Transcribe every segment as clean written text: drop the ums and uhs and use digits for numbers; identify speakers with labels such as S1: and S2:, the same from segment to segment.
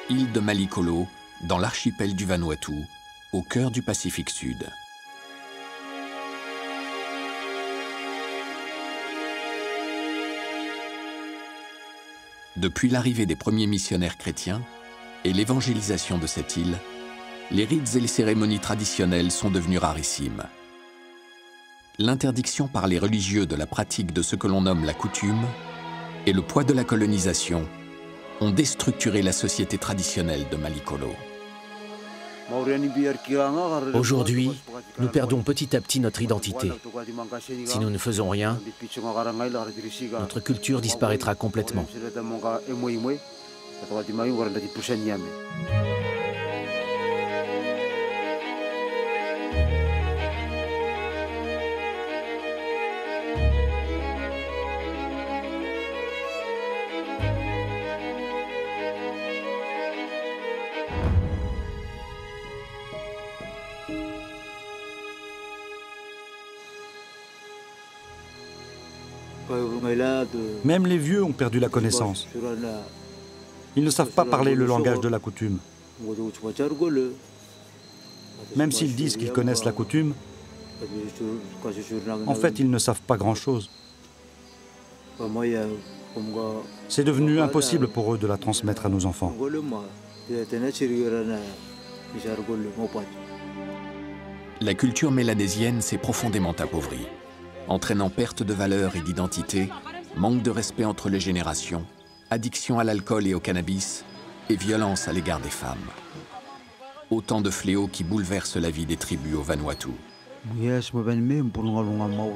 S1: île de Malikolo, dans l'archipel du Vanuatu, au cœur du Pacifique Sud. Depuis l'arrivée des premiers missionnaires chrétiens et l'évangélisation de cette île, les rites et les cérémonies traditionnelles sont devenus rarissimes. L'interdiction par les religieux de la pratique de ce que l'on nomme la coutume et le poids de la colonisation ont déstructuré la société traditionnelle de Malikolo.
S2: Aujourd'hui, nous perdons petit à petit notre identité. Si nous ne faisons rien, notre culture disparaîtra complètement.
S3: Même les vieux ont perdu la connaissance. Ils ne savent pas parler le langage de la coutume. Même s'ils disent qu'ils connaissent la coutume, en fait, ils ne savent pas grand-chose. C'est devenu impossible pour eux de la transmettre à nos enfants.
S1: La culture mélanésienne s'est profondément appauvrie, entraînant perte de valeur et d'identité, manque de respect entre les générations, addiction à l'alcool et au cannabis et violence à l'égard des femmes. Autant de fléaux qui bouleversent la vie des tribus au Vanuatu.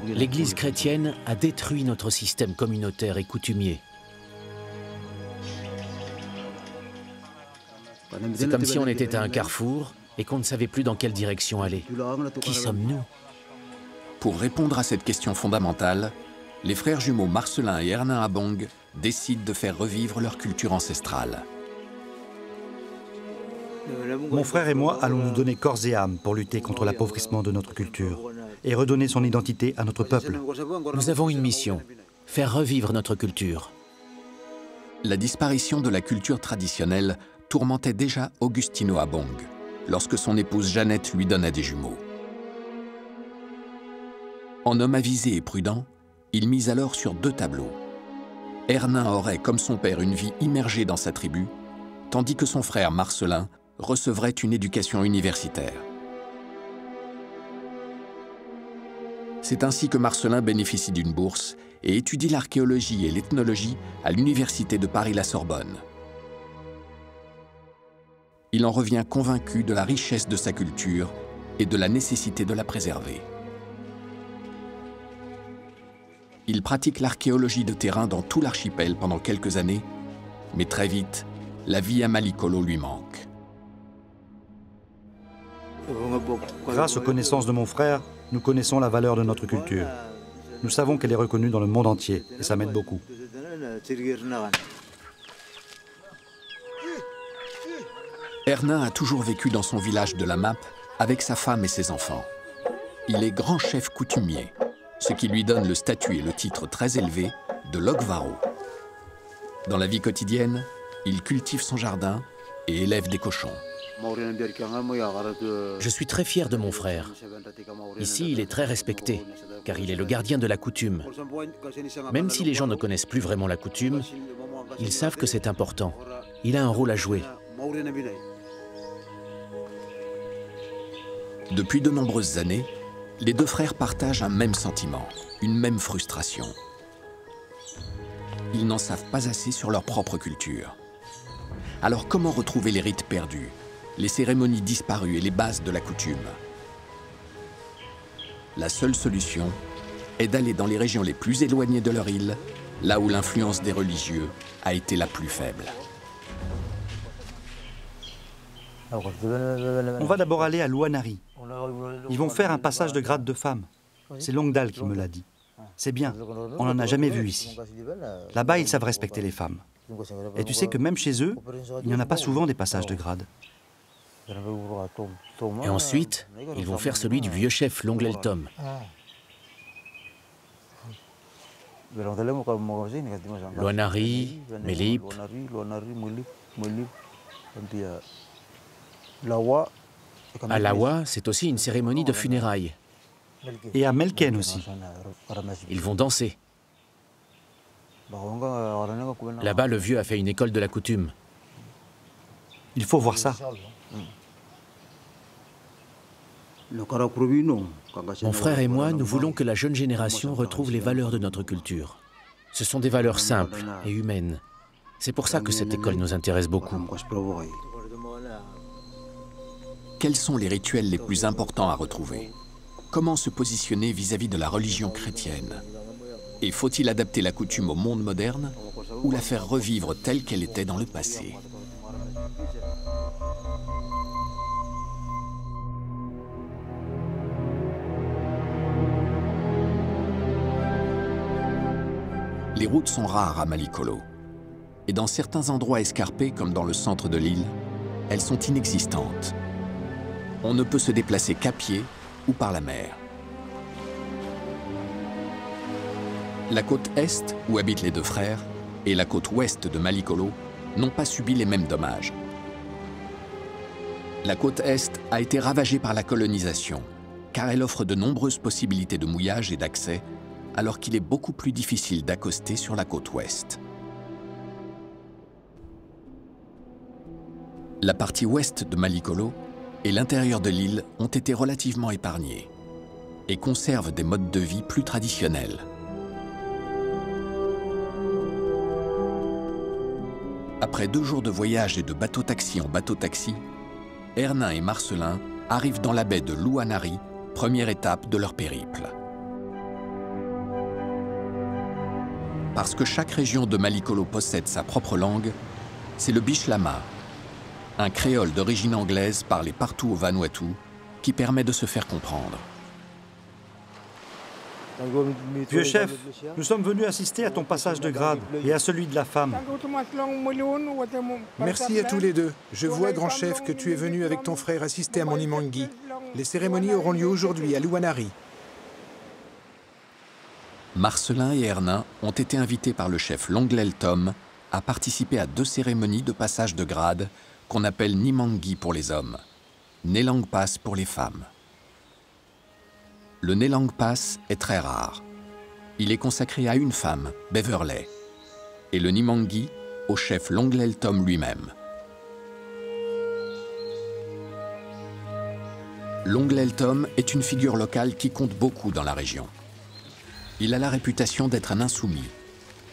S2: L'Église chrétienne a détruit notre système communautaire et coutumier. C'est comme si on était à un carrefour et qu'on ne savait plus dans quelle direction aller. Qui sommes-nous ?
S1: Pour répondre à cette question fondamentale, les frères jumeaux Marcelin et Hernin Abong décident de faire revivre leur culture ancestrale.
S3: Mon frère et moi allons nous donner corps et âme pour lutter contre l'appauvrissement de notre culture et redonner son identité à notre peuple.
S2: Nous avons une mission, faire revivre notre culture.
S1: La disparition de la culture traditionnelle tourmentait déjà Augustino Abong, lorsque son épouse Jeannette lui donna des jumeaux. En homme avisé et prudent, il mise alors sur 2 tableaux. Hernin aurait, comme son père, une vie immergée dans sa tribu, tandis que son frère Marcelin recevrait une éducation universitaire. C'est ainsi que Marcelin bénéficie d'une bourse et étudie l'archéologie et l'ethnologie à l'université de Paris-la-Sorbonne. Il en revient convaincu de la richesse de sa culture et de la nécessité de la préserver. Il pratique l'archéologie de terrain dans tout l'archipel pendant quelques années, mais très vite, la vie à Malikolo lui manque.
S3: Grâce aux connaissances de mon frère, nous connaissons la valeur de notre culture. Nous savons qu'elle est reconnue dans le monde entier, et ça m'aide beaucoup.
S1: Hernin a toujours vécu dans son village de la Map avec sa femme et ses enfants. Il est grand chef coutumier, ce qui lui donne le statut et le titre très élevé de Logvaro. Dans la vie quotidienne, il cultive son jardin et élève des cochons.
S2: Je suis très fier de mon frère. Ici, il est très respecté, car il est le gardien de la coutume. Même si les gens ne connaissent plus vraiment la coutume, ils savent que c'est important. Il a un rôle à jouer.
S1: Depuis de nombreuses années, les 2 frères partagent un même sentiment, une même frustration. Ils n'en savent pas assez sur leur propre culture. Alors comment retrouver les rites perdus, les cérémonies disparues et les bases de la coutume? La seule solution est d'aller dans les régions les plus éloignées de leur île, là où l'influence des religieux a été la plus faible.
S3: On va d'abord aller à Luanari. Ils vont faire un passage de grade de femme. C'est Longdal qui me l'a dit. C'est bien, on n'en a jamais vu ici. Là-bas, ils savent respecter les femmes. Et tu sais que même chez eux, il n'y en a pas souvent des passages de grade.
S2: Et ensuite, ils vont faire celui du vieux chef Longlel Tom.
S4: Luanari,
S2: Melip, À Lawa, c'est aussi une cérémonie de funérailles.
S3: Et à Melken aussi.
S2: Ils vont danser. Là-bas, le vieux a fait une école de la coutume.
S3: Il faut voir ça.
S2: Mon frère et moi, nous voulons que la jeune génération retrouve les valeurs de notre culture. Ce sont des valeurs simples et humaines. C'est pour ça que cette école nous intéresse beaucoup.
S1: Quels sont les rituels les plus importants à retrouver? Comment se positionner vis-à-vis de la religion chrétienne? Et faut-il adapter la coutume au monde moderne ou la faire revivre telle qu'elle était dans le passé? Les routes sont rares à Malikolo. Et dans certains endroits escarpés, comme dans le centre de l'île, elles sont inexistantes. On ne peut se déplacer qu'à pied ou par la mer. La côte est, où habitent les deux frères, et la côte ouest de Malikolo n'ont pas subi les mêmes dommages. La côte est a été ravagée par la colonisation, car elle offre de nombreuses possibilités de mouillage et d'accès, alors qu'il est beaucoup plus difficile d'accoster sur la côte ouest. La partie ouest de Malikolo et l'intérieur de l'île ont été relativement épargnés et conservent des modes de vie plus traditionnels. Après 2 jours de voyage et de bateau-taxi en bateau-taxi, Hernin et Marcelin arrivent dans la baie de Louanari, première étape de leur périple. Parce que chaque région de Malikolo possède sa propre langue, c'est le Bishlama, un créole d'origine anglaise parlé partout au Vanuatu, qui permet de se faire comprendre.
S3: Vieux chef, nous sommes venus assister à ton passage de grade et à celui de la femme.
S4: Merci à tous les deux. Je vois, grand chef, que tu es venu avec ton frère assister à mon Imangui. Les cérémonies auront lieu aujourd'hui à Louanari.
S1: Marcelin et Hernin ont été invités par le chef Longlel Tom à participer à 2 cérémonies de passage de grade qu'on appelle Nimangui pour les hommes, Nelangpas pour les femmes. Le Nelangpas est très rare. Il est consacré à une femme, Beverley, et le Nimangui au chef Longlel Tom lui-même. Longlel Tom est une figure locale qui compte beaucoup dans la région. Il a la réputation d'être un insoumis,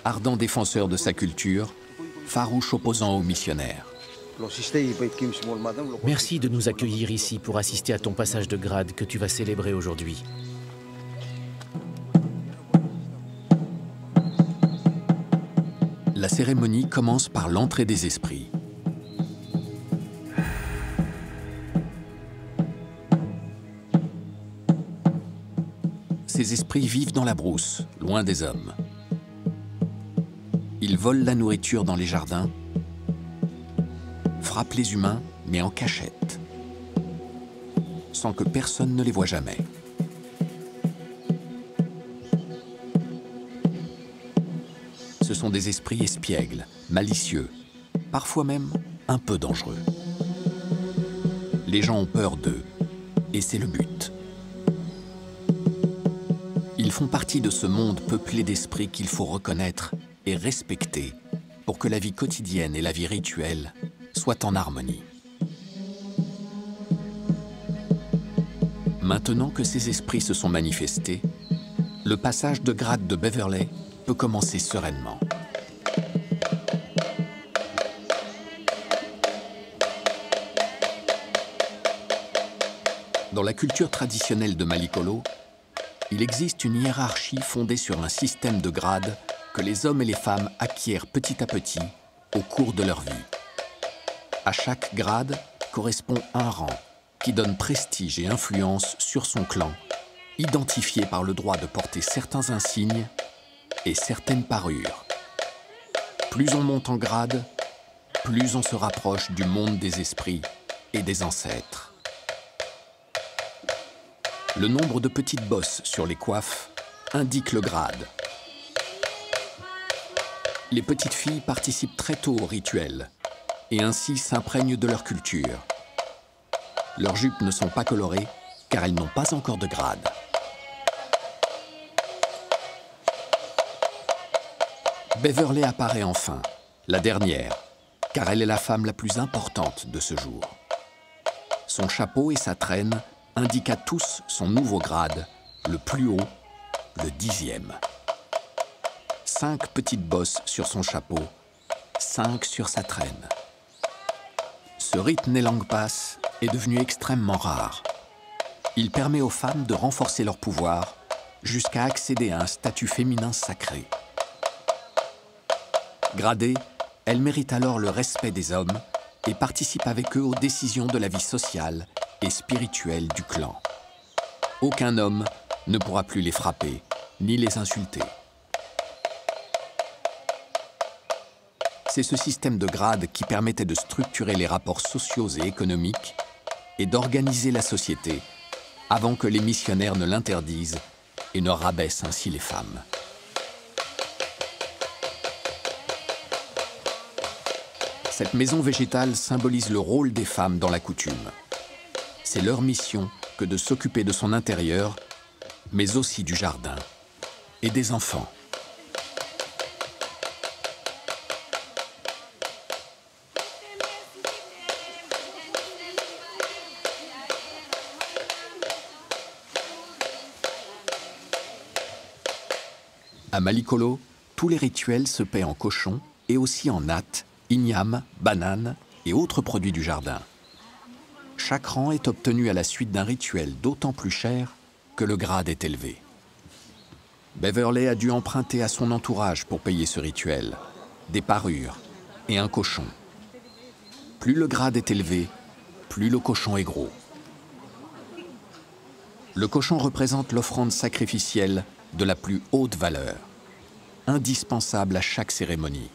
S1: ardent défenseur de sa culture, farouche opposant aux missionnaires.
S2: Merci de nous accueillir ici pour assister à ton passage de grade que tu vas célébrer aujourd'hui.
S1: La cérémonie commence par l'entrée des esprits. Ces esprits vivent dans la brousse, loin des hommes. Ils volent la nourriture dans les jardins, frappent les humains, mais en cachette, sans que personne ne les voie jamais. Ce sont des esprits espiègles, malicieux, parfois même un peu dangereux. Les gens ont peur d'eux, et c'est le but. Ils font partie de ce monde peuplé d'esprits qu'il faut reconnaître et respecter pour que la vie quotidienne et la vie rituelle soient en harmonie. Maintenant que ces esprits se sont manifestés, le passage de grade de Beverley peut commencer sereinement. Dans la culture traditionnelle de Malikolo, il existe une hiérarchie fondée sur un système de grades que les hommes et les femmes acquièrent petit à petit au cours de leur vie. À chaque grade correspond un rang qui donne prestige et influence sur son clan, identifié par le droit de porter certains insignes et certaines parures. Plus on monte en grade, plus on se rapproche du monde des esprits et des ancêtres. Le nombre de petites bosses sur les coiffes indique le grade. Les petites filles participent très tôt au rituel et ainsi s'imprègnent de leur culture. Leurs jupes ne sont pas colorées car elles n'ont pas encore de grade. Beverley apparaît enfin, la dernière, car elle est la femme la plus importante de ce jour. Son chapeau et sa traîne indiquent à tous son nouveau grade, le plus haut, le 10e. 5 petites bosses sur son chapeau, 5 sur sa traîne. Ce rite Nelangpas est devenu extrêmement rare. Il permet aux femmes de renforcer leur pouvoir jusqu'à accéder à un statut féminin sacré. Gradée, elle mérite alors le respect des hommes et participe avec eux aux décisions de la vie sociale et spirituelle du clan. Aucun homme ne pourra plus les frapper ni les insulter. C'est ce système de grades qui permettait de structurer les rapports sociaux et économiques et d'organiser la société avant que les missionnaires ne l'interdisent et ne rabaissent ainsi les femmes. Cette maison végétale symbolise le rôle des femmes dans la coutume. C'est leur mission que de s'occuper de son intérieur, mais aussi du jardin et des enfants. À Malikolo, tous les rituels se paient en cochon et aussi en nattes, ignames, bananes et autres produits du jardin. Chaque rang est obtenu à la suite d'un rituel d'autant plus cher que le grade est élevé. Beverley a dû emprunter à son entourage pour payer ce rituel, des parures et un cochon. Plus le grade est élevé, plus le cochon est gros. Le cochon représente l'offrande sacrificielle de la plus haute valeur, indispensable à chaque cérémonie.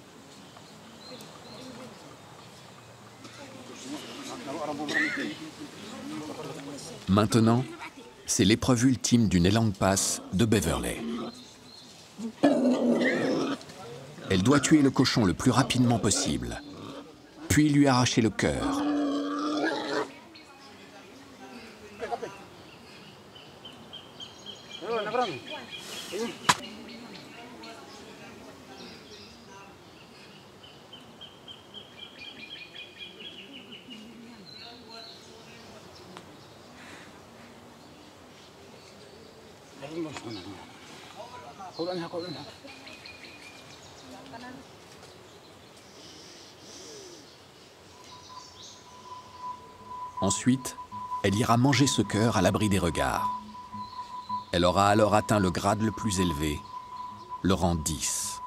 S1: Maintenant, c'est l'épreuve ultime du Nelangpas de Beverley. Elle doit tuer le cochon le plus rapidement possible, puis lui arracher le cœur. Ensuite, elle ira manger ce cœur à l'abri des regards. Elle aura alors atteint le grade le plus élevé, le rang 10.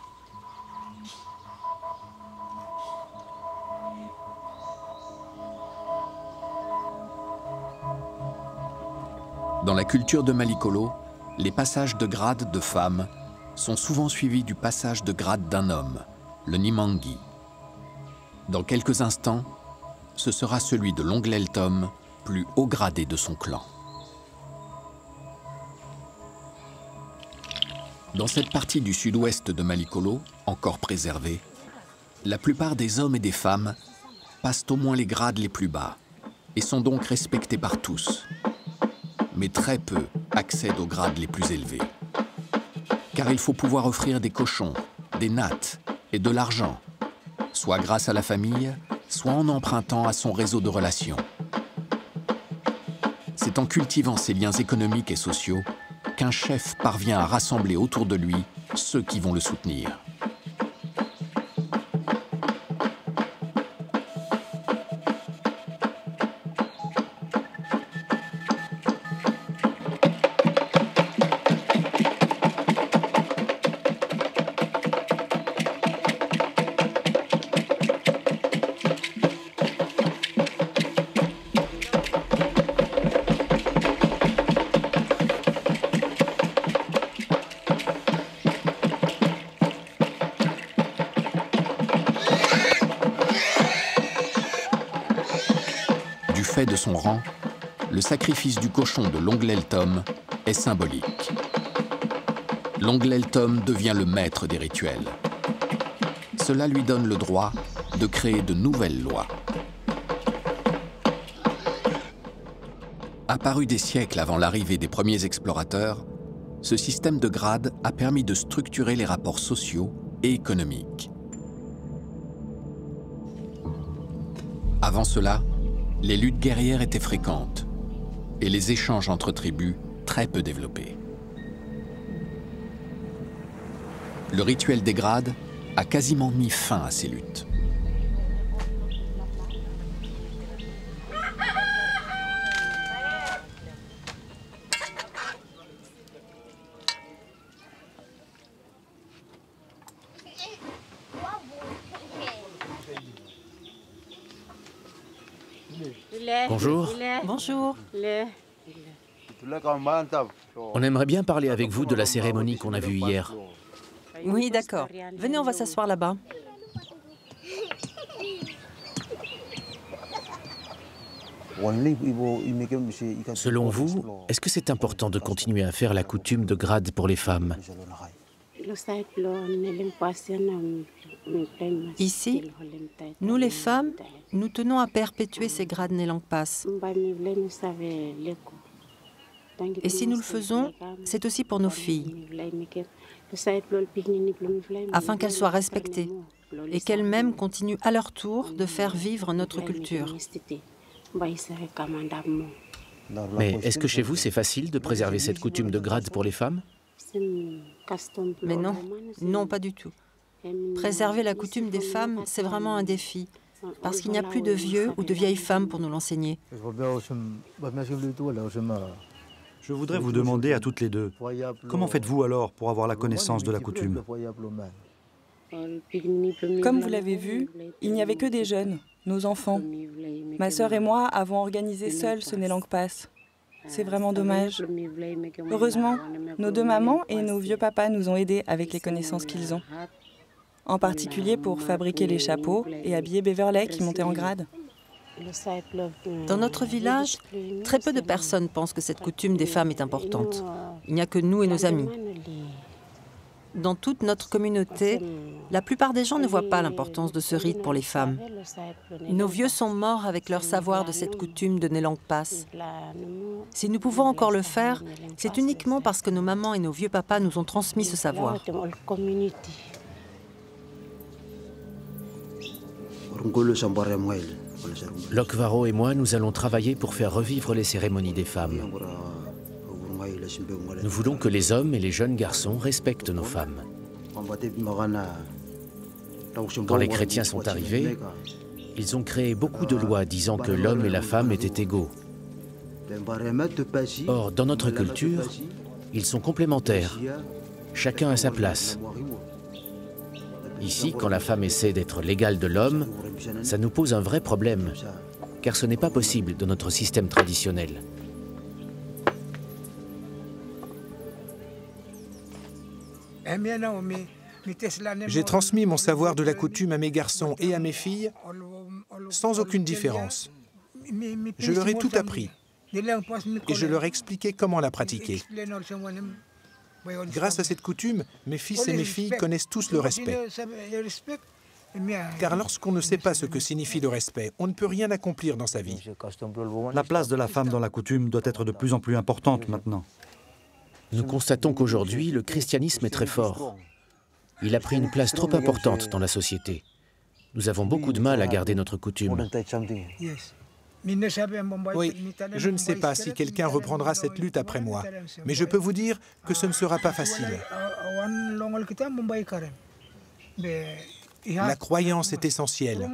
S1: Dans la culture de Malikolo, les passages de grade de femmes sont souvent suivis du passage de grade d'un homme, le Nimangi. Dans quelques instants, ce sera celui de Longleltom, plus haut gradé de son clan. Dans cette partie du sud-ouest de Malikolo, encore préservée, la plupart des hommes et des femmes passent au moins les grades les plus bas et sont donc respectés par tous. Mais très peu accèdent aux grades les plus élevés. Car il faut pouvoir offrir des cochons, des nattes et de l'argent, soit grâce à la famille, soit en empruntant à son réseau de relations. C'est en cultivant ces liens économiques et sociaux qu'un chef parvient à rassembler autour de lui ceux qui vont le soutenir. De son rang, le sacrifice du cochon de Longleltom est symbolique. Longleltom devient le maître des rituels. Cela lui donne le droit de créer de nouvelles lois. Apparu des siècles avant l'arrivée des premiers explorateurs, ce système de grades a permis de structurer les rapports sociaux et économiques. Avant cela, les luttes guerrières étaient fréquentes et les échanges entre tribus très peu développés. Le rituel des grades a quasiment mis fin à ces luttes.
S2: Bonjour.
S5: Bonjour.
S2: On aimerait bien parler avec vous de la cérémonie qu'on a vue hier.
S5: Oui, d'accord. Venez, on va s'asseoir là-bas.
S2: Selon vous, est-ce que c'est important de continuer à faire la coutume de grade pour les femmes?
S5: Ici, nous les femmes, nous tenons à perpétuer ces grades Nelangpas. Et si nous le faisons, c'est aussi pour nos filles, afin qu'elles soient respectées et qu'elles-mêmes continuent à leur tour de faire vivre notre culture.
S2: Mais est-ce que chez vous, c'est facile de préserver cette coutume de grade pour les femmes?
S5: Mais non, non, pas du tout. Préserver la coutume des femmes, c'est vraiment un défi, parce qu'il n'y a plus de vieux ou de vieilles femmes pour nous l'enseigner.
S3: Je voudrais vous demander à toutes les deux, comment faites-vous alors pour avoir la connaissance de la coutume?
S6: Comme vous l'avez vu, il n'y avait que des jeunes, nos enfants. Ma sœur et moi avons organisé seuls ce Nelangpas. C'est vraiment dommage. Heureusement, nos deux mamans et nos vieux papas nous ont aidés avec les connaissances qu'ils ont. En particulier pour fabriquer les chapeaux et habiller Beverley qui montait en grade.
S5: Dans notre village, très peu de personnes pensent que cette coutume des femmes est importante. Il n'y a que nous et nos amis. Dans toute notre communauté, la plupart des gens ne voient pas l'importance de ce rite pour les femmes. Nos vieux sont morts avec leur savoir de cette coutume de Nelangpas. Si nous pouvons encore le faire, c'est uniquement parce que nos mamans et nos vieux papas nous ont transmis ce savoir.
S2: Lokvaro et moi, nous allons travailler pour faire revivre les cérémonies des femmes. Nous voulons que les hommes et les jeunes garçons respectent nos femmes. Quand les chrétiens sont arrivés, ils ont créé beaucoup de lois disant que l'homme et la femme étaient égaux. Or, dans notre culture, ils sont complémentaires. Chacun a sa place. Ici, quand la femme essaie d'être l'égale de l'homme, ça nous pose un vrai problème, car ce n'est pas possible dans notre système traditionnel.
S4: J'ai transmis mon savoir de la coutume à mes garçons et à mes filles sans aucune différence. Je leur ai tout appris et je leur ai expliqué comment la pratiquer. Grâce à cette coutume, mes fils et mes filles connaissent tous le respect. Car lorsqu'on ne sait pas ce que signifie le respect, on ne peut rien accomplir dans sa vie.
S3: La place de la femme dans la coutume doit être de plus en plus importante maintenant.
S2: Nous constatons qu'aujourd'hui, le christianisme est très fort. Il a pris une place trop importante dans la société. Nous avons beaucoup de mal à garder notre coutume.
S4: Oui, je ne sais pas si quelqu'un reprendra cette lutte après moi, mais je peux vous dire que ce ne sera pas facile. La croyance est essentielle.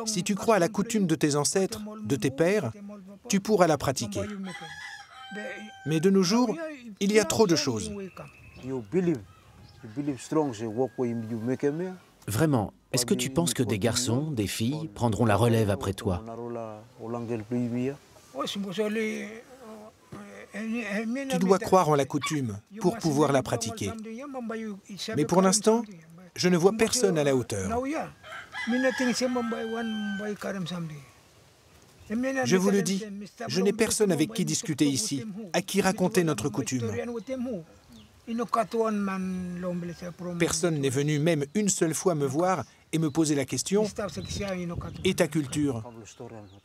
S4: Si tu crois à la coutume de tes ancêtres, de tes pères, tu pourras la pratiquer. Mais de nos jours, il y a trop de choses.
S2: Vraiment, est-ce que tu penses que des garçons, des filles, prendront la relève après toi?
S4: Tu dois croire en la coutume pour pouvoir la pratiquer. Mais pour l'instant, je ne vois personne à la hauteur. Je vous le dis, je n'ai personne avec qui discuter ici, à qui raconter notre coutume. Personne n'est venu même une seule fois me voir et me poser la question « Et ta culture?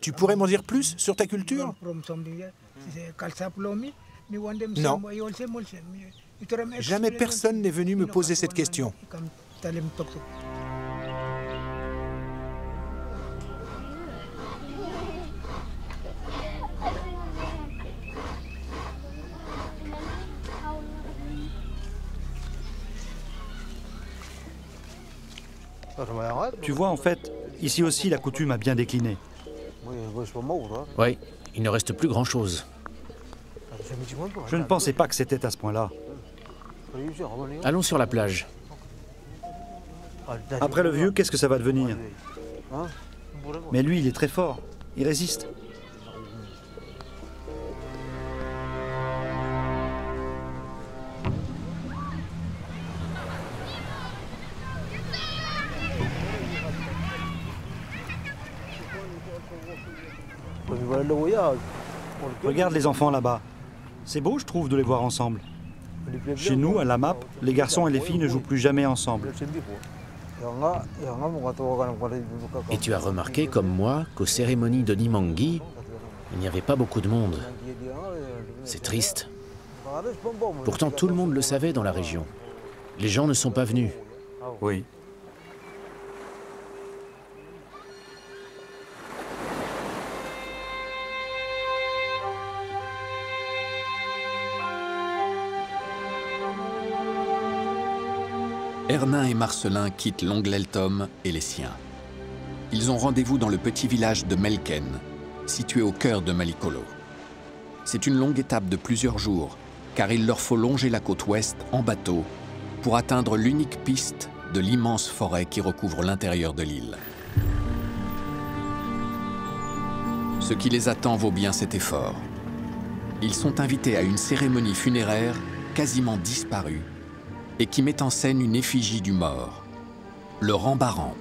S4: Tu pourrais m'en dire plus sur ta culture ?» Non. Jamais personne n'est venu me poser cette question.
S3: Tu vois, en fait, ici aussi, la coutume a bien décliné.
S2: Oui, il ne reste plus grand-chose.
S3: Je ne pensais pas que c'était à ce point-là.
S2: Allons sur la plage.
S3: Après le vieux, qu'est-ce que ça va devenir? Mais lui, il est très fort. Il résiste. Regarde les enfants là-bas. C'est beau, je trouve, de les voir ensemble. Chez nous, à la map, les garçons et les filles ne jouent plus jamais ensemble.
S2: Et tu as remarqué, comme moi, qu'aux cérémonies de Nimangi, il n'y avait pas beaucoup de monde. C'est triste. Pourtant, tout le monde le savait dans la région. Les gens ne sont pas venus.
S3: Oui.
S1: Ernin et Marcelin quittent Longleltom et les siens. Ils ont rendez-vous dans le petit village de Melken, situé au cœur de Malikolo. C'est une longue étape de plusieurs jours, car il leur faut longer la côte ouest en bateau pour atteindre l'unique piste de l'immense forêt qui recouvre l'intérieur de l'île. Ce qui les attend vaut bien cet effort. Ils sont invités à une cérémonie funéraire quasiment disparue et qui met en scène une effigie du mort, le Rambaramp.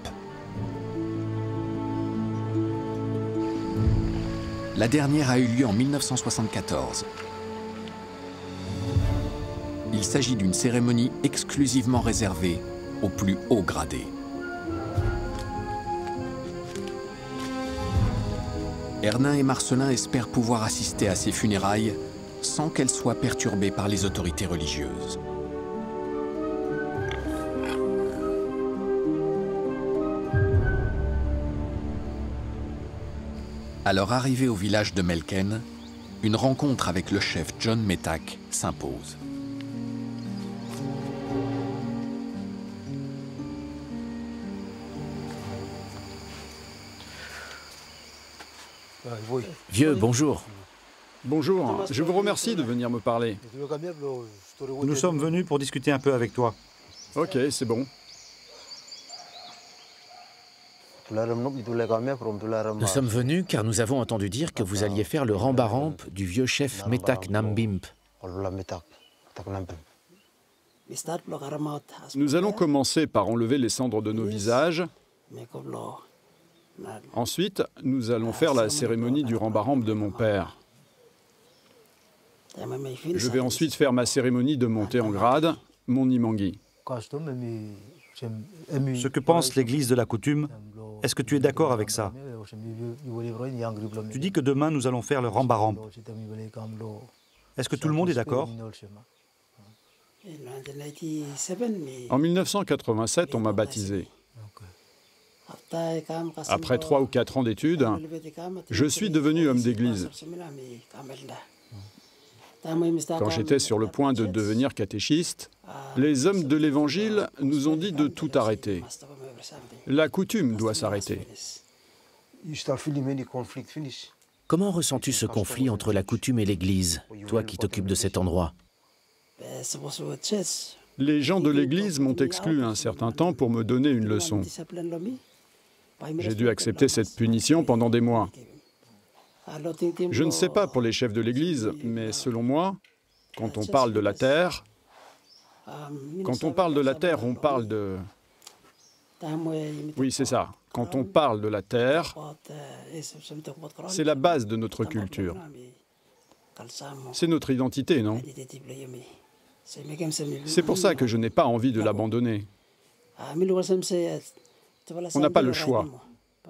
S1: La dernière a eu lieu en 1974. Il s'agit d'une cérémonie exclusivement réservée aux plus hauts gradés. Ernin et Marcelin espèrent pouvoir assister à ces funérailles sans qu'elles soient perturbées par les autorités religieuses. À leur arrivée au village de Melken, une rencontre avec le chef John Metak s'impose.
S2: Vieux, bonjour.
S7: Bonjour, je vous remercie de venir me parler.
S3: Nous sommes venus pour discuter un peu avec toi.
S7: Ok, c'est bon.
S2: Nous sommes venus car nous avons entendu dire que vous alliez faire le Rambaramp du vieux chef Metak Nambimp.
S7: Nous allons commencer par enlever les cendres de nos visages. Ensuite, nous allons faire la cérémonie du Rambaramp de mon père. Je vais ensuite faire ma cérémonie de montée en grade, mon Nimangi.
S3: Ce que pense l'Église de la coutume, est-ce que tu es d'accord avec ça? Tu dis que demain nous allons faire le Rambaramp. Est-ce que tout le monde est d'accord?
S7: En 1987, on m'a baptisé. Après 3 ou 4 ans d'études, je suis devenu homme d'église. Quand j'étais sur le point de devenir catéchiste, les hommes de l'Évangile nous ont dit de tout arrêter. La coutume doit s'arrêter.
S2: Comment ressens-tu ce conflit entre la coutume et l'Église, toi qui t'occupes de cet endroit?
S7: Les gens de l'Église m'ont exclu un certain temps pour me donner une leçon. J'ai dû accepter cette punition pendant des mois. Je ne sais pas pour les chefs de l'Église, mais selon moi, quand on parle de la terre, on parle de... Oui, c'est ça. Quand on parle de la terre, c'est la base de notre culture. C'est notre identité, non? C'est pour ça que je n'ai pas envie de l'abandonner. On n'a pas le choix.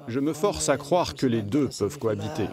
S7: Je me force à croire que les deux peuvent cohabiter.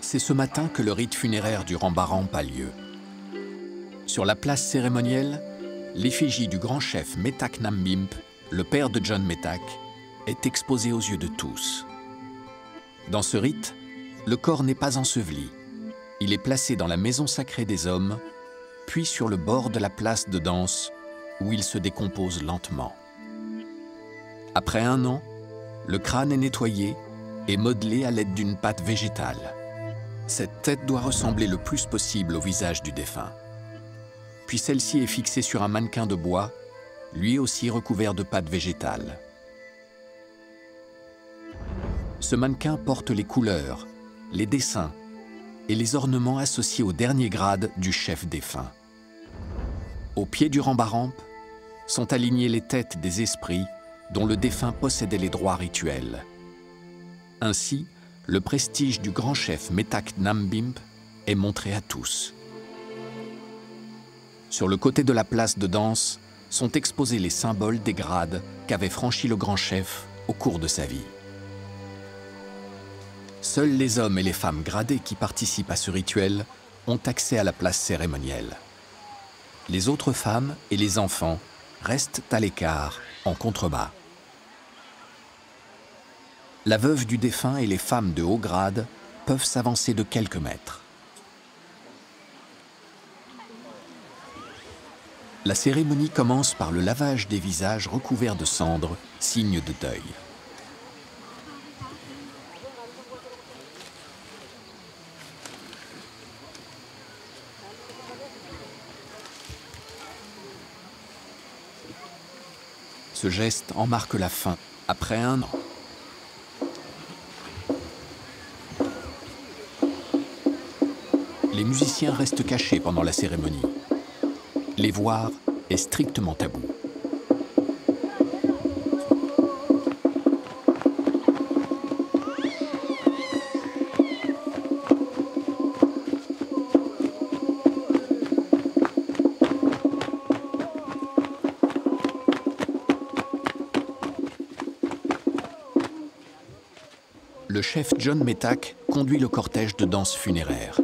S1: C'est ce matin que le rite funéraire du Rambaramp a lieu. Sur la place cérémonielle, l'effigie du grand chef Metak Nambimp, le père de John Metak, est exposée aux yeux de tous. Dans ce rite, le corps n'est pas enseveli. Il est placé dans la maison sacrée des hommes, puis sur le bord de la place de danse, où il se décompose lentement. Après 1 an, le crâne est nettoyé et modelé à l'aide d'une pâte végétale. Cette tête doit ressembler le plus possible au visage du défunt. Puis celle-ci est fixée sur un mannequin de bois, lui aussi recouvert de pâte végétale. Ce mannequin porte les couleurs, les dessins et les ornements associés au dernier grade du chef défunt. Au pied du Rambaramp sont alignées les têtes des esprits dont le défunt possédait les droits rituels. Ainsi, le prestige du grand chef Metak Nambimp est montré à tous. Sur le côté de la place de danse sont exposés les symboles des grades qu'avait franchi le grand chef au cours de sa vie. Seuls les hommes et les femmes gradés qui participent à ce rituel ont accès à la place cérémonielle. Les autres femmes et les enfants restent à l'écart, en contrebas. La veuve du défunt et les femmes de haut grade peuvent s'avancer de quelques mètres. La cérémonie commence par le lavage des visages recouverts de cendres, signe de deuil. Ce geste en marque la fin, après 1 an. Les musiciens restent cachés pendant la cérémonie. Les voir est strictement tabou. Le chef John Metak conduit le cortège de danse funéraire.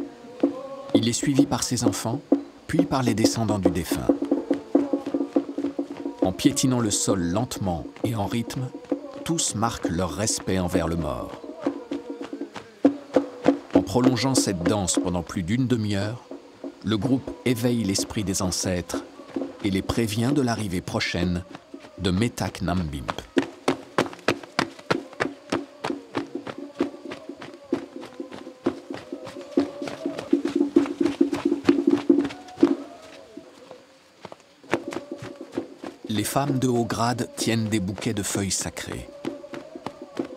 S1: Il est suivi par ses enfants, puis par les descendants du défunt. En piétinant le sol lentement et en rythme, tous marquent leur respect envers le mort. En prolongeant cette danse pendant plus d'1 demi-heure, le groupe éveille l'esprit des ancêtres et les prévient de l'arrivée prochaine de Metak Nambimp. Les femmes de haut grade tiennent des bouquets de feuilles sacrées.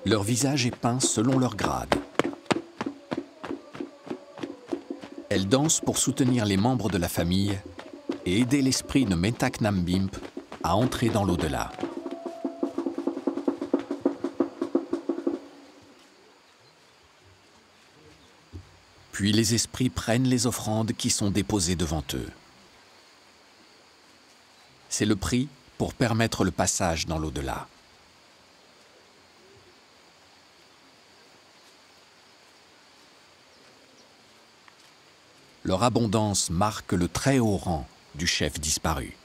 S1: Leur visage est peint selon leur grade. Elles dansent pour soutenir les membres de la famille et aider l'esprit de Metak Nambimp à entrer dans l'au-delà. Puis les esprits prennent les offrandes qui sont déposées devant eux. C'est le prix pour permettre le passage dans l'au-delà. Leur abondance marque le très haut rang du chef disparu.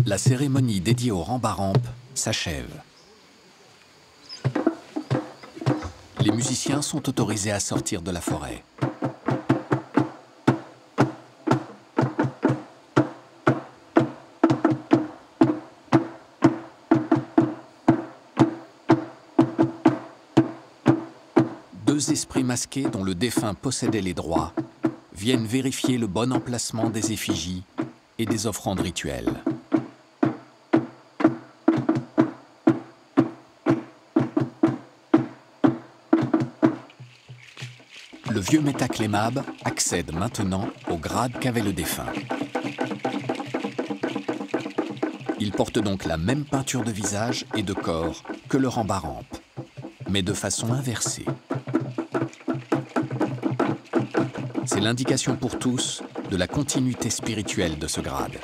S1: La cérémonie dédiée au Rambaramp s'achève. Les musiciens sont autorisés à sortir de la forêt. Deux esprits masqués dont le défunt possédait les droits viennent vérifier le bon emplacement des effigies et des offrandes rituelles. Le vieux Métaclémab accède maintenant au grade qu'avait le défunt. Il porte donc la même peinture de visage et de corps que le Rambaramp, mais de façon inversée. C'est l'indication pour tous de la continuité spirituelle de ce grade.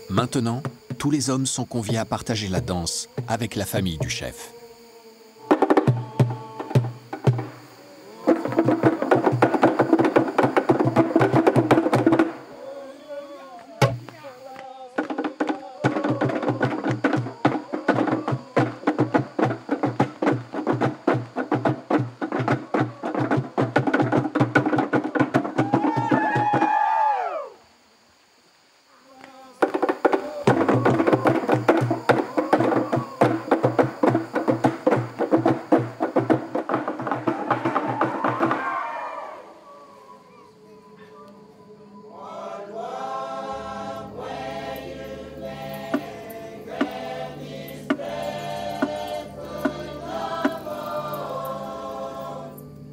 S1: Maintenant, tous les hommes sont conviés à partager la danse avec la famille du chef.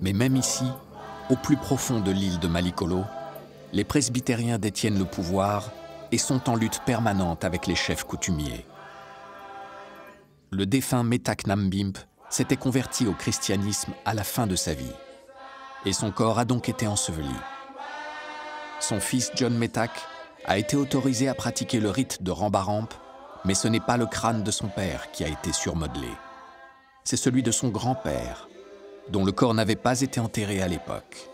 S1: Mais même ici, au plus profond de l'île de Malikolo, les presbytériens détiennent le pouvoir et sont en lutte permanente avec les chefs coutumiers. Le défunt Metak Nambimp s'était converti au christianisme à la fin de sa vie, et son corps a donc été enseveli. Son fils John Metak a été autorisé à pratiquer le rite de Rambaramp, mais ce n'est pas le crâne de son père qui a été surmodelé. C'est celui de son grand-père, dont le corps n'avait pas été enterré à l'époque.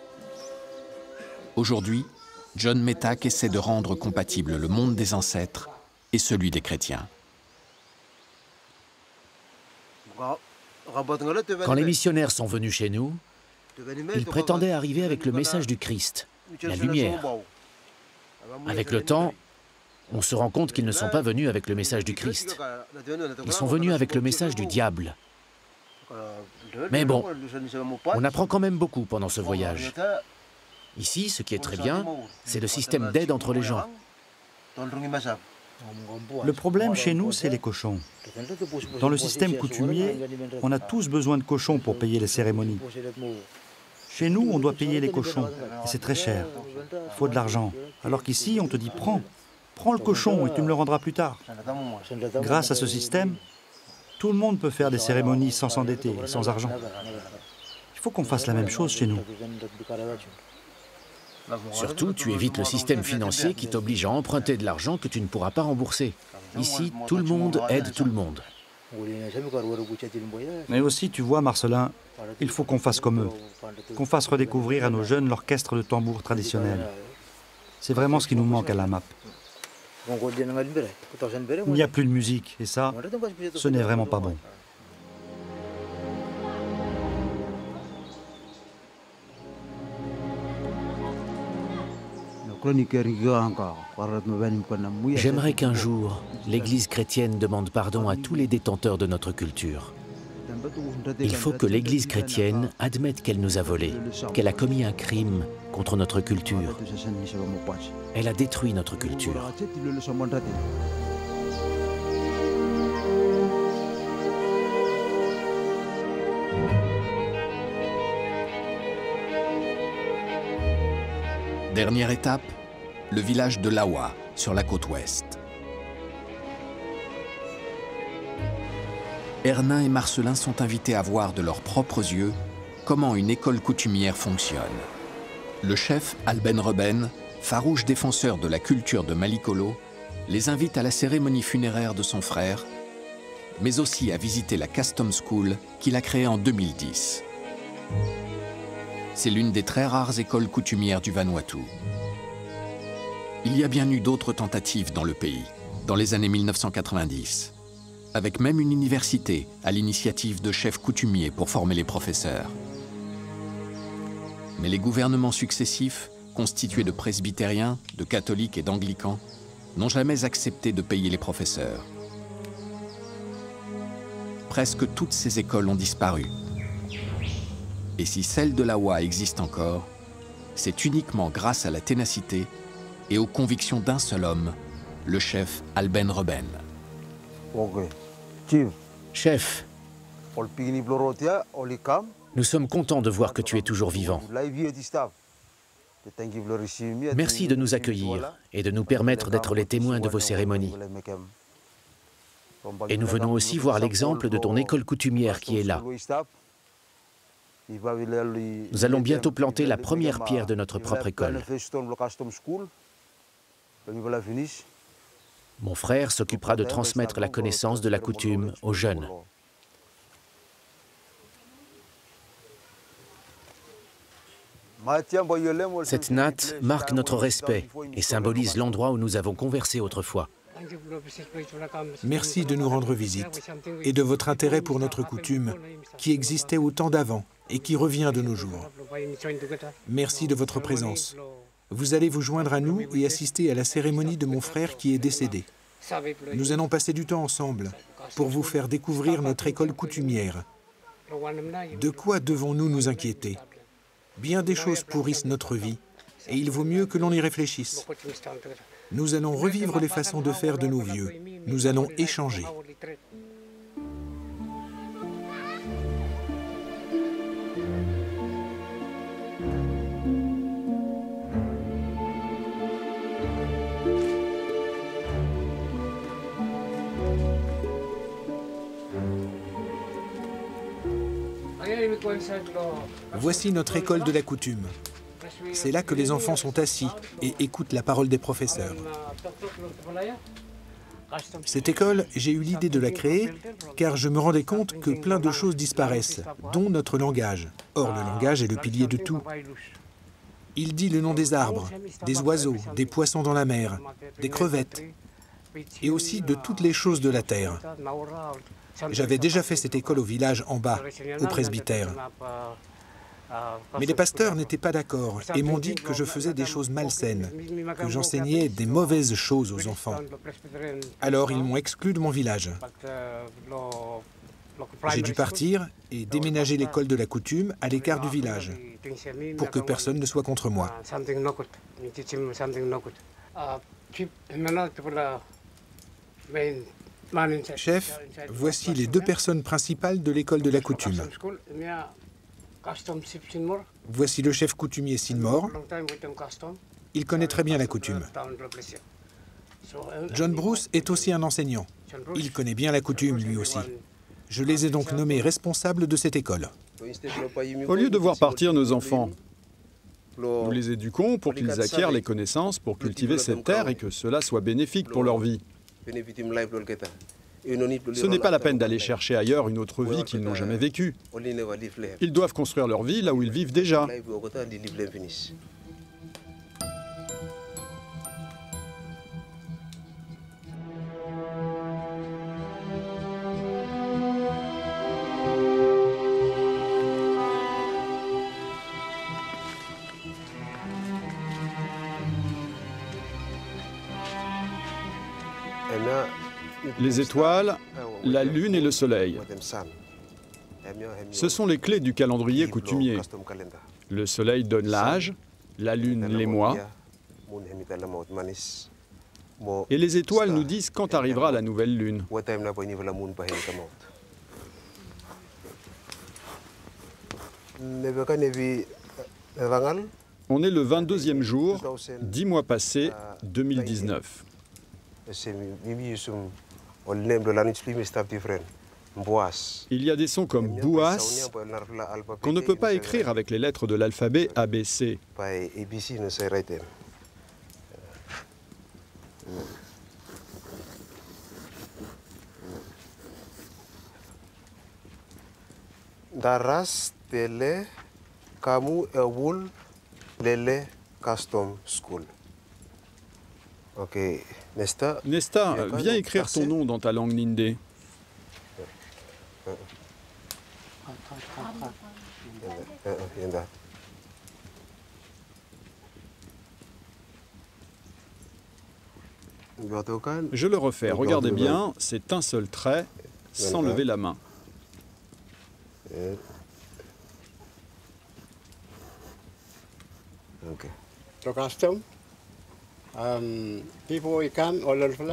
S1: Aujourd'hui, John Metak essaie de rendre compatible le monde des ancêtres et celui des chrétiens.
S2: Quand les missionnaires sont venus chez nous, ils prétendaient arriver avec le message du Christ, la lumière. Avec le temps, on se rend compte qu'ils ne sont pas venus avec le message du Christ. Ils sont venus avec le message du diable. Mais bon, on apprend quand même beaucoup pendant ce voyage. Ici, ce qui est très bien, c'est le système d'aide entre les gens.
S3: Le problème chez nous, c'est les cochons. Dans le système coutumier, on a tous besoin de cochons pour payer les cérémonies. Chez nous, on doit payer les cochons, et c'est très cher. Il faut de l'argent. Alors qu'ici, on te dit « prends le cochon et tu me le rendras plus tard ». Grâce à ce système, tout le monde peut faire des cérémonies sans s'endetter et sans argent. Il faut qu'on fasse la même chose chez nous.
S2: Surtout, tu évites le système financier qui t'oblige à emprunter de l'argent que tu ne pourras pas rembourser. Ici, tout le monde aide tout le monde.
S3: Mais aussi, tu vois, Marcelin, il faut qu'on fasse comme eux, qu'on fasse redécouvrir à nos jeunes l'orchestre de tambour traditionnel. C'est vraiment ce qui nous manque à la MAP. Il n'y a plus de musique, et ça, ce n'est vraiment pas bon.
S2: J'aimerais qu'un jour, l'Église chrétienne demande pardon à tous les détenteurs de notre culture. Il faut que l'Église chrétienne admette qu'elle nous a volés, qu'elle a commis un crime contre notre culture. Elle a détruit notre culture.
S1: Dernière étape, le village de Lawa, sur la côte ouest. Ernin et Marcelin sont invités à voir de leurs propres yeux comment une école coutumière fonctionne. Le chef Alben Reben, farouche défenseur de la culture de Malikolo, les invite à la cérémonie funéraire de son frère, mais aussi à visiter la Custom School qu'il a créée en 2010. C'est l'une des très rares écoles coutumières du Vanuatu. Il y a bien eu d'autres tentatives dans le pays, dans les années 1990, avec même une université à l'initiative de chefs coutumiers pour former les professeurs. Mais les gouvernements successifs, constitués de presbytériens, de catholiques et d'anglicans, n'ont jamais accepté de payer les professeurs. Presque toutes ces écoles ont disparu. Et si celle de l'Awa existe encore, c'est uniquement grâce à la ténacité et aux convictions d'un seul homme, le chef Alben Reben.
S2: Chef, nous sommes contents de voir que tu es toujours vivant. Merci de nous accueillir et de nous permettre d'être les témoins de vos cérémonies. Et nous venons aussi voir l'exemple de ton école coutumière qui est là. Nous allons bientôt planter la première pierre de notre propre école. Mon frère s'occupera de transmettre la connaissance de la coutume aux jeunes. Cette natte marque notre respect et symbolise l'endroit où nous avons conversé autrefois.
S4: Merci de nous rendre visite et de votre intérêt pour notre coutume qui existait au temps d'avant et qui revient de nos jours. Merci de votre présence. Vous allez vous joindre à nous et assister à la cérémonie de mon frère qui est décédé. Nous allons passer du temps ensemble pour vous faire découvrir notre école coutumière. De quoi devons-nous nous inquiéter ? Bien des choses pourrissent notre vie et il vaut mieux que l'on y réfléchisse. Nous allons revivre les façons de faire de nos vieux. Nous allons échanger. Voici notre école de la coutume. C'est là que les enfants sont assis et écoutent la parole des professeurs. Cette école, j'ai eu l'idée de la créer car je me rendais compte que plein de choses disparaissent, dont notre langage. Or, le langage est le pilier de tout. Il dit le nom des arbres, des oiseaux, des poissons dans la mer, des crevettes, et aussi de toutes les choses de la terre. J'avais déjà fait cette école au village en bas, au presbytère. Mais les pasteurs n'étaient pas d'accord et m'ont dit que je faisais des choses malsaines, que j'enseignais des mauvaises choses aux enfants. Alors ils m'ont exclu de mon village. J'ai dû partir et déménager l'école de la coutume à l'écart du village, pour que personne ne soit contre moi. Chef, voici les 2 personnes principales de l'école de la coutume. Voici le chef coutumier Sinmore. Il connaît très bien la coutume. John Bruce est aussi un enseignant. Il connaît bien la coutume, lui aussi. Je les ai donc nommés responsables de cette école.
S7: Au lieu de voir partir nos enfants, nous les éduquons pour qu'ils acquièrent les connaissances pour cultiver cette terre et que cela soit bénéfique pour leur vie. Ce n'est pas la peine d'aller chercher ailleurs une autre vie qu'ils n'ont jamais vécue. Ils doivent construire leur vie là où ils vivent déjà. Les étoiles, la lune et le soleil. Ce sont les clés du calendrier coutumier. Le soleil donne l'âge, la lune les mois, et les étoiles nous disent quand arrivera la nouvelle lune. On est le 22e jour, 10 mois passés, 2019.
S8: Il y a des sons comme bouas qu'on ne peut pas écrire avec les lettres de l'alphabet ABC.
S9: Daras tele kamu ewul lele custom school. Ok, Nesta.
S7: Nesta, viens écrire ton nom dans ta langue Nindé. Je le refais, regardez bien, c'est un seul trait, sans lever la main.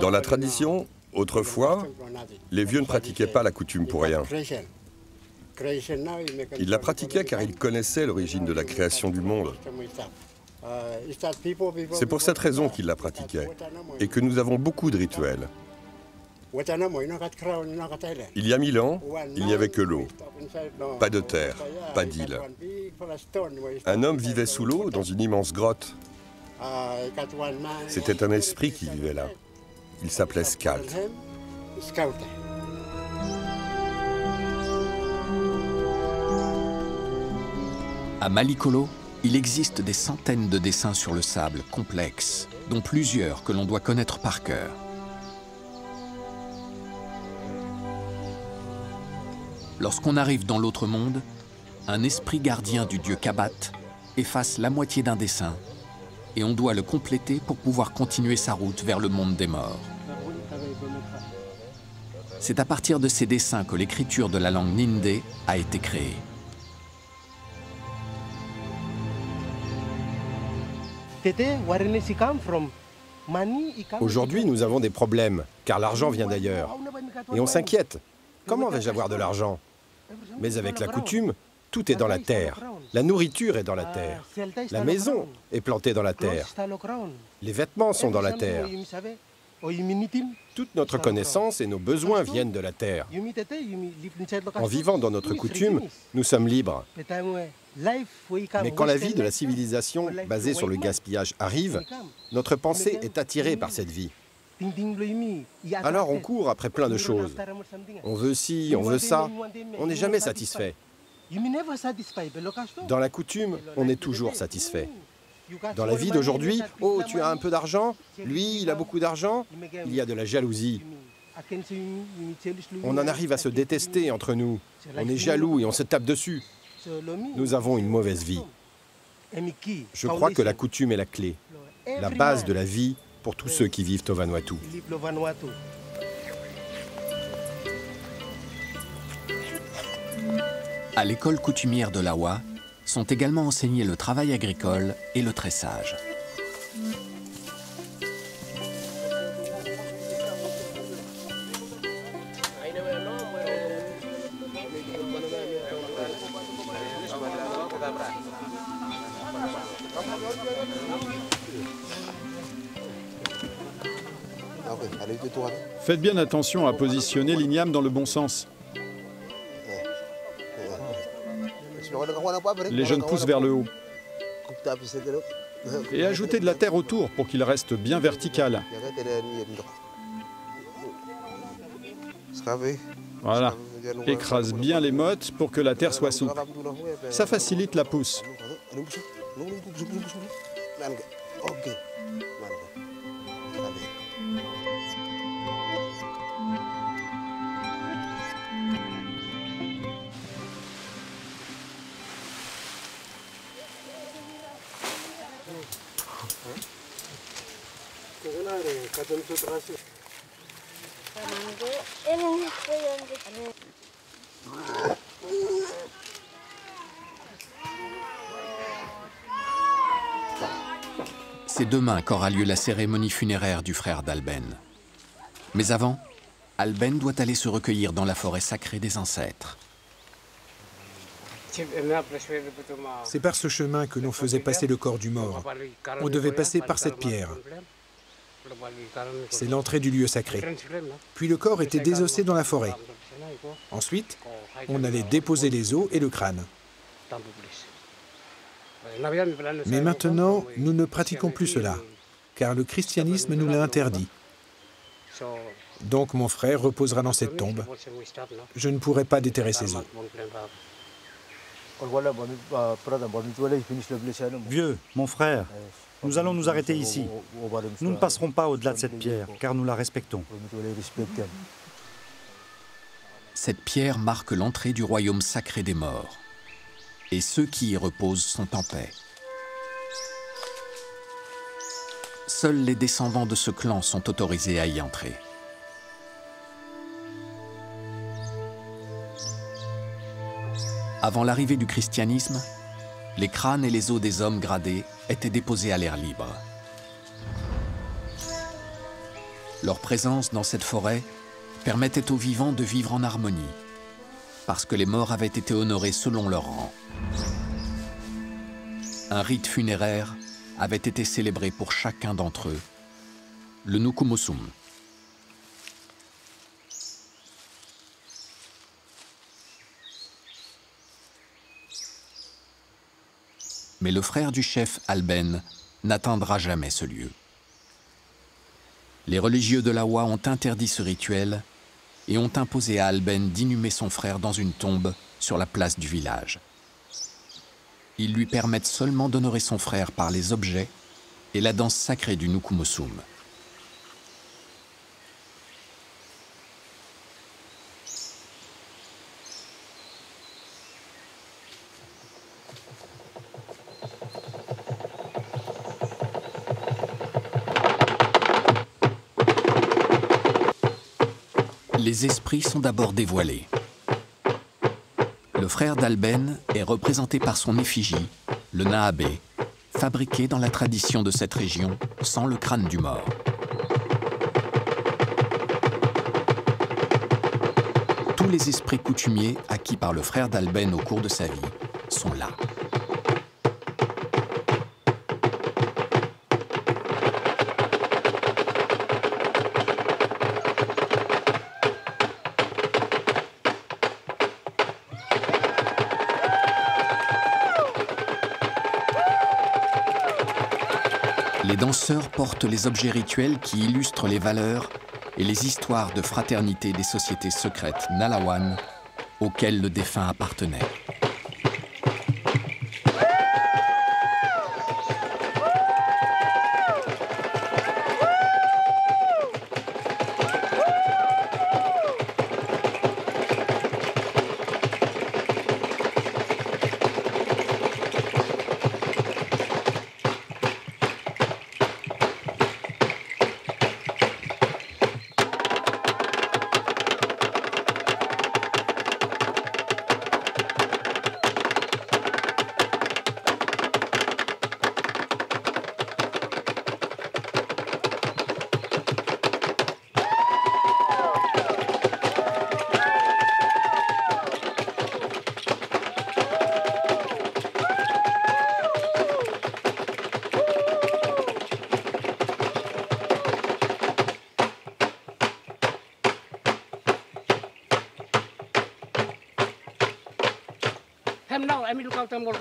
S10: Dans la tradition, autrefois, les vieux ne pratiquaient pas la coutume pour rien. Ils la pratiquaient car ils connaissaient l'origine de la création du monde. C'est pour cette raison qu'ils la pratiquaient et que nous avons beaucoup de rituels. Il y a 1000 ans, il n'y avait que l'eau. Pas de terre, pas d'île. Un homme vivait sous l'eau dans une immense grotte. C'était un esprit qui vivait là. Il s'appelait Skald.
S1: À Malikolo, il existe des centaines de dessins sur le sable complexes, dont plusieurs que l'on doit connaître par cœur. Lorsqu'on arrive dans l'autre monde, un esprit gardien du dieu Kabat efface la moitié d'un dessin et on doit le compléter pour pouvoir continuer sa route vers le monde des morts. C'est à partir de ces dessins que l'écriture de la langue Nindé a été créée.
S11: Aujourd'hui, nous avons des problèmes, car l'argent vient d'ailleurs. Et on s'inquiète. Comment vais-je avoir de l'argent? Mais avec la coutume, tout est dans la terre. La nourriture est dans la terre. La maison est plantée dans la terre. Les vêtements sont dans la terre. Toute notre connaissance et nos besoins viennent de la terre. En vivant dans notre coutume, nous sommes libres. Mais quand la vie de la civilisation basée sur le gaspillage arrive, notre pensée est attirée par cette vie. Alors on court après plein de choses. On veut ci, on veut ça. On n'est jamais satisfait. Dans la coutume, on est toujours satisfait. Dans la vie d'aujourd'hui, oh, tu as un peu d'argent, lui, il a beaucoup d'argent, il y a de la jalousie. On en arrive à se détester entre nous. On est jaloux et on se tape dessus. Nous avons une mauvaise vie. Je crois que la coutume est la clé, la base de la vie pour tous ceux qui vivent au Vanuatu.
S1: À l'école coutumière de Lawa sont également enseignés le travail agricole et le tressage.
S7: Faites bien attention à positionner l'igname dans le bon sens. Les jeunes poussent vers le haut. Et ajoutez de la terre autour pour qu'il reste bien vertical. Voilà. Écrase bien les mottes pour que la terre soit souple. Ça facilite la pousse.
S1: C'est demain qu'aura lieu la cérémonie funéraire du frère d'Alben. Mais avant, Alben doit aller se recueillir dans la forêt sacrée des ancêtres.
S4: C'est par ce chemin que l'on faisait passer le corps du mort. On devait passer par cette pierre. C'est l'entrée du lieu sacré. Puis le corps était désossé dans la forêt. Ensuite, on allait déposer les os et le crâne. Mais maintenant, nous ne pratiquons plus cela, car le christianisme nous l'a interdit. Donc mon frère reposera dans cette tombe. Je ne pourrai pas déterrer ses os.
S3: Vieux, mon frère, nous allons nous arrêter ici. Nous ne passerons pas au-delà de cette pierre, car nous la respectons.
S1: Cette pierre marque l'entrée du royaume sacré des morts. Et ceux qui y reposent sont en paix. Seuls les descendants de ce clan sont autorisés à y entrer. Avant l'arrivée du christianisme, les crânes et les os des hommes gradés étaient déposés à l'air libre. Leur présence dans cette forêt permettait aux vivants de vivre en harmonie, parce que les morts avaient été honorés selon leur rang. Un rite funéraire avait été célébré pour chacun d'entre eux, le Nukumosum. Mais le frère du chef Alben n'atteindra jamais ce lieu. Les religieux de l'Awa ont interdit ce rituel et ont imposé à Alben d'inhumer son frère dans une tombe sur la place du village. Ils lui permettent seulement d'honorer son frère par les objets et la danse sacrée du Nukumosum. Les esprits sont d'abord dévoilés. Le frère d'Alben est représenté par son effigie, le Nahabé, fabriqué dans la tradition de cette région, sans le crâne du mort. Tous les esprits coutumiers acquis par le frère d'Alben au cours de sa vie sont là. Les danseurs portent les objets rituels qui illustrent les valeurs et les histoires de fraternité des sociétés secrètes Nalawan auxquelles le défunt appartenait.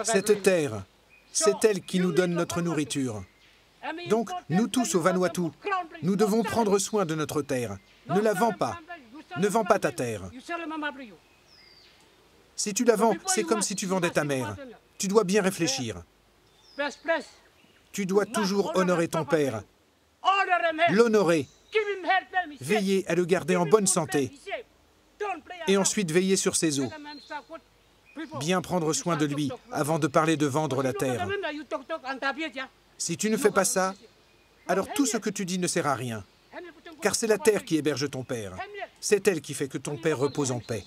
S4: Cette terre, c'est elle qui nous donne notre nourriture. Donc, nous tous au Vanuatu, nous devons prendre soin de notre terre. Ne la vends pas. Ne vends pas ta terre. Si tu la vends, c'est comme si tu vendais ta mère. Tu dois bien réfléchir. Tu dois toujours honorer ton père. L'honorer. Veiller à le garder en bonne santé. Et ensuite veiller sur ses os. Bien prendre soin de lui avant de parler de vendre la terre. Si tu ne fais pas ça, alors tout ce que tu dis ne sert à rien. Car c'est la terre qui héberge ton père. C'est elle qui fait que ton père repose en paix.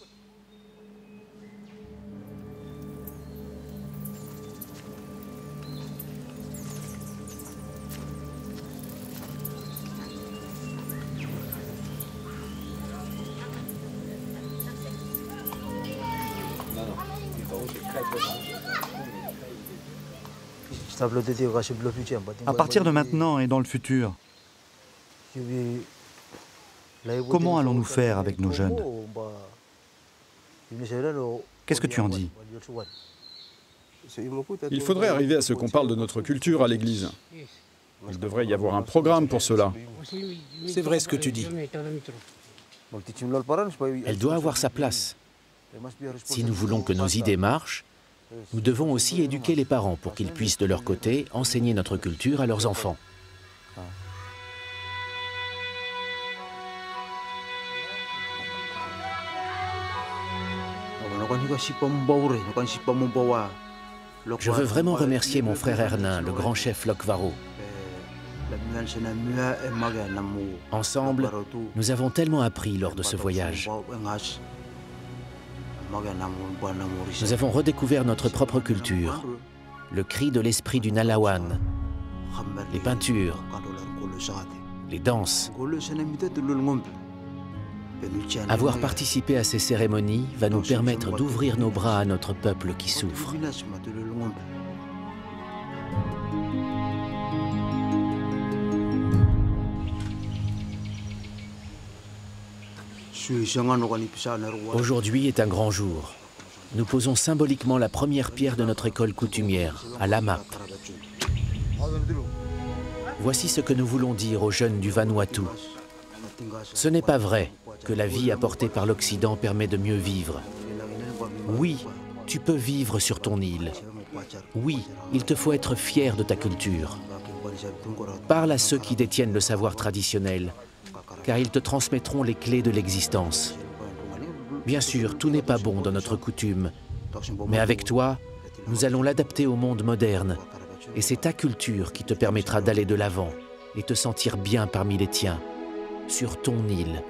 S3: À partir de maintenant et dans le futur, comment allons-nous faire avec nos jeunes? Qu'est-ce que tu en dis?
S7: Il faudrait arriver à ce qu'on parle de notre culture à l'église. Il devrait y avoir un programme pour cela.
S4: C'est vrai ce que tu dis.
S2: Elle doit avoir sa place. Si nous voulons que nos idées marchent, nous devons aussi éduquer les parents pour qu'ils puissent de leur côté enseigner notre culture à leurs enfants. Je veux vraiment remercier mon frère Hernin, le grand chef Lokvaro. Ensemble, nous avons tellement appris lors de ce voyage. Nous avons redécouvert notre propre culture, le cri de l'esprit du Nalawan, les peintures, les danses. Avoir participé à ces cérémonies va nous permettre d'ouvrir nos bras à notre peuple qui souffre. Aujourd'hui est un grand jour. Nous posons symboliquement la première pierre de notre école coutumière, à Lamap. Voici ce que nous voulons dire aux jeunes du Vanuatu. Ce n'est pas vrai que la vie apportée par l'Occident permet de mieux vivre. Oui, tu peux vivre sur ton île. Oui, il te faut être fier de ta culture. Parle à ceux qui détiennent le savoir traditionnel, car ils te transmettront les clés de l'existence. Bien sûr, tout n'est pas bon dans notre coutume, mais avec toi, nous allons l'adapter au monde moderne, et c'est ta culture qui te permettra d'aller de l'avant et te sentir bien parmi les tiens, sur ton île.